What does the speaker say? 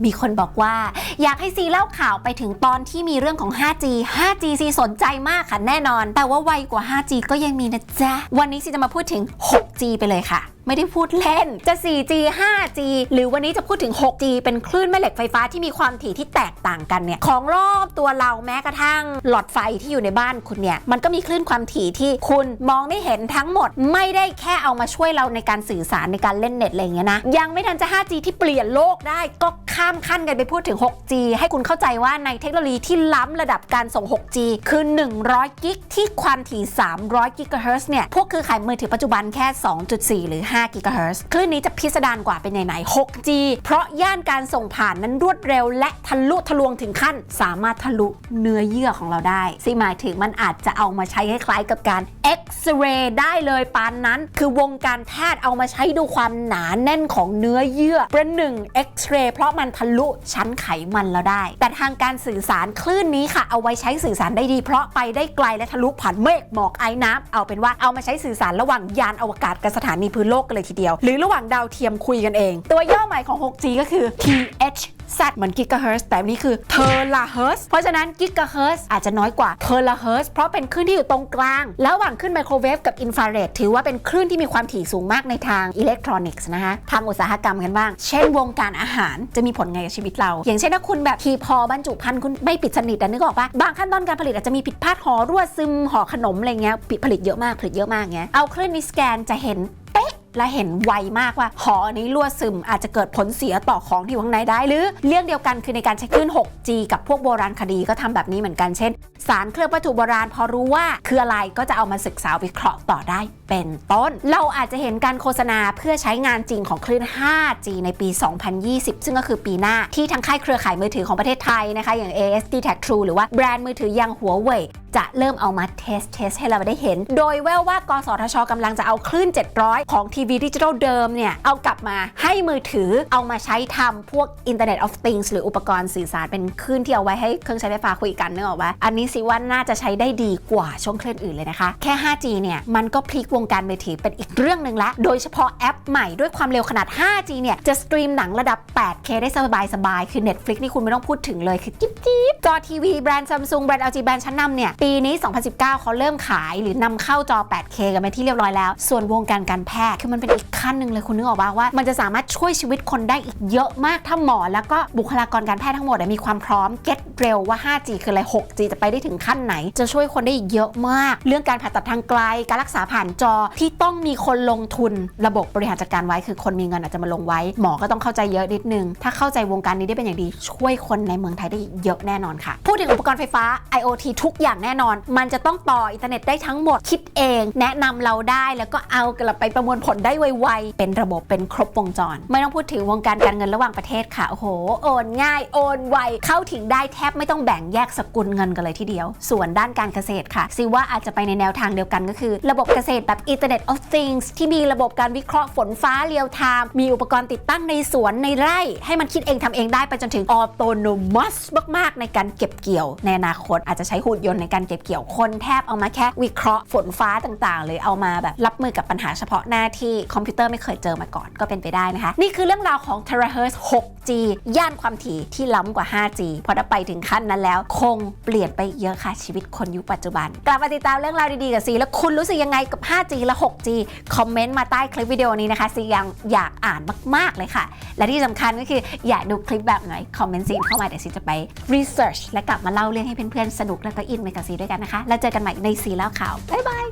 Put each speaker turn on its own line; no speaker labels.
มีคนบอกว่าอยากให้ซีเล่าข่าวไปถึงตอนที่มีเรื่องของ 5G ซีสนใจมากค่ะแน่นอนแต่ว่าไวกว่า 5G ก็ยังมีนะจ๊ะวันนี้ซีจะมาพูดถึง 6G ไปเลยค่ะไม่ได้พูดเล่นจะ 4G 5G หรือวันนี้จะพูดถึง 6G เป็นคลื่นแม่เหล็กไฟฟ้าที่มีความถี่ที่แตกต่างกันเนี่ยของรอบตัวเราแม้กระทั่งหลอดไฟที่อยู่ในบ้านคุณเนี่ยมันก็มีคลื่นความถี่ที่คุณมองไม่เห็นทั้งหมดไม่ได้แค่เอามาช่วยเราในการสื่อสารในการเล่นเน็ตอะไรอย่างเงี้ยนะยังไม่ทันจะ 5G ที่เปลี่ยนโลกได้ก็ข้ามขั้นกันไปพูดถึง 6G ให้คุณเข้าใจว่าในเทคโนโลยีที่ล้ำระดับการส่ง 6G คือ100กิกที่ความถี่300กิกะเฮิรตซ์เนี่ยพวกเครือข่ายมือถือปัจจุบันแค่ 2.4 หรือ5กิกะเฮิรตซ์คลื่นนี้จะพิสดารกว่าเป็นไหนๆ 6G เพราะย่านการส่งผ่านนั้นรวดเร็วและทะลุทะลวงถึงขั้นสามารถทะลุเนื้อเยื่อของเราได้ซึ่งหมายถึงมันอาจจะเอามาใช้คล้ายๆกับการเอ็กซเรย์ได้เลยปานนั้นคือวงการแพทย์เอามาใช้ดูความหนาแน่นของเนื้อเยื่อประหนึ่งเอ็กซเรย์เพราะมันทะลุชั้นไขมันแล้วได้แต่ทางการสื่อสารคลื่นนี้ค่ะเอาไว้ใช้สื่อสารได้ดีเพราะไปได้ไกลและทะลุผ่านเมฆหมอกไอ้น้ำเอาเป็นว่าเอามาใช้สื่อสารระหว่างยานอวกาศกับสถานีพื้นโลกกันเลยทีเดียวหรือระหว่างดาวเทียมคุยกันเองตัวย่อใหม่ของ 6G ก็คือ TH Z เหมือนกิกะเฮิรตซ์แต่นี้คือเทราเฮิรตซ์เพราะฉะนั้นกิกะเฮิรตซ์อาจจะน้อยกว่าเทราเฮิรตซ์เพราะเป็นคลื่นที่อยู่ตรงกลางระหว่างคลื่นไมโครเวฟกับอินฟราเรดถือว่าเป็นคลื่นที่มีความถี่สูงมากในทางอิเล็กทรอนิกส์นะคะทางอุตสาหกรรมกันบ้างเช่นวงการอาหารจะมีผลไงกับชีวิตเราอย่างเช่นถ้าคุณแบบทีพอบรรจุภัณฑ์คุณไม่ปิดสนิทนึกออกปะบางขั้นตอนการผลิตอาจจะมีผิดพลาดห่อรั่วซึมห่อขนมอะไรเงี้ยผลิตเยอะมากเงี้ยเอาคลื่นนี้สแกนจะเห็นและเห็นไวมากว่าห่อนี้รั่วซึมอาจจะเกิดผลเสียต่อของที่อยู่ข้างในได้หรือเรื่องเดียวกันคือในการใช้คลื่น 6G กับพวกโบราณคดีก็ทำแบบนี้เหมือนกันเช่นสารเคลือบวัตถุโบราณพอรู้ว่าคืออะไรก็จะเอามาศึกษาวิเคราะห์ต่อได้เป็นต้นเราอาจจะเห็นการโฆษณาเพื่อใช้งานจริงของคลื่น 5G ในปี 2020 ซึ่งก็คือปีหน้าที่ทางค่ายเครือข่ายมือถือของประเทศไทยนะคะอย่าง AS d-Tag True หรือว่าแบรนด์มือถืออย่างหัวเว่ยจะเริ่มเอามาเทสให้เราได้เห็นโดยแววว่ากสทช.กำลังจะเอาคลื่น700ของทีวีดิจิทัลเดิมเนี่ยเอากลับมาให้มือถือเอามาใช้ทำพวก Internet of Things หรืออุปกรณ์สื่อสารเป็นคลื่นที่เอาไว้ให้เครื่องใช้ไฟฟ้าคุยกันนึกออกปะอันนี้สิว่าน่าจะใช้ได้ดีกว่าช่วงคลื่นอื่นเลยนะคะแค่ 5G เนี่ยมันก็พลิกวงการมือถือเป็นอีกเรื่องนึงละโดยเฉพาะแอปใหม่ด้วยความเร็วขนาด 5G เนี่ยจะสตรีมหนังระดับ 8K ได้สบายคือ Netflix นี่คุณไม่ต้องพูดถึงเลยคือจิ๊บจอทีวีแบรนด์ Samsung แบรนด์ LG แบรนด์ชั้นนำเนี่ยปีนี้2019เขาเริ่มขายหรือนำเข้าจอ 8K กันไปที่เรียบร้อยแล้วส่วนวงการการแพทย์คือมันเป็นอีกขั้นหนึ่งเลยคุณนึกออกป่ะว่ามันจะสามารถช่วยชีวิตคนได้อีกเยอะมากถ้าหมอแล้วก็บุคลากรการแพทย์ทั้งหมดมีความพร้อมเก็ตเร็วว่า 5G คืออะไร 6G จะไปได้ถึงขั้นไหนจะช่วยคนได้เยอะมากเรื่องการผ่าตัดทางไกลการรักษาผ่านจอที่ต้องมีคนลงทุนระบบบริหารจัดการไว้คือคนมีเงินอาจจะมาลงไว้หมอก็ต้องเข้าใจเยอะนิดนึงถ้าเข้าใจวงการนี้ได้เป็นอย่างดีช่วยคนในเมืองไทยได้เยอะแน่นอนค่ะพูดถึงอุปกรณ์ไฟฟ้า IoT ทุกอย่างแน่นอนมันจะต้องต่ออินเทอร์เน็ตได้ทั้งหมดคิดเองแนะนำเราได้แล้วก็เอากลับไปประมวลผลได้ไวๆเป็นระบบเป็นครบวงจรไม่ต้องพูดถึงวงการการเงินระหว่างประเทศค่ะโอ้โหโอนง่ายโอนไวเข้าถึงได้แทบไม่ต้องแบ่งแยกสกุลเงินกันเลยทีเดียวส่วนด้านการเกษตรค่ะซิว่าอาจจะไปในแนวทางเดียวกันก็คือระบบเกษตรแบบ Internet of Things ที่มีระบบการวิเคราะห์ฝนฟ้าเรียลไทม์มีอุปกรณ์ติดตั้งในสวนในไร่ให้มันคิดเองทำเองได้ไปจนถึง autonomous มากๆในการเก็บเกี่ยวในอนาคตอาจจะใช้หุ่นยนต์ในการเก็บเกี่ยวคนแทบเอามาแค่วิเคราะห์ฝนฟ้าต่างๆเลยเอามาแบบรับมือกับปัญหาเฉพาะหน้าที่คอมพิวเตอร์ไม่เคยเจอมาก่อนก็เป็นไปได้นะคะนี่คือเรื่องราวของ Terahertz 6G ย่านความถี่ที่ล้ำกว่า 5G พอถ้าไปถึงขั้นนั้นแล้วคงเปลี่ยนไปเยอะค่ะชีวิตคนยุคปัจจุบันกลับมาติดตามเรื่องราวดีๆกับซีแล้วคุณรู้สึกยังไงกับ 5G และ 6G คอมเมนต์มาใต้คลิปวิดีโอนี้นะคะซียังอยากอ่านมากๆเลยค่ะและที่สำคัญก็คืออยากดูคลิปแบบไหนคอมเมนต์ซีเข้ามาเดี๋ยวซีจะไป research และกลับมาเล่าเรื่องให้เพื่อนๆสนุกและก็อินไปกับซีด้วยกันนะคะแล้วเจอกันใหม่ในซีแล้วข่าวบ๊ายบาย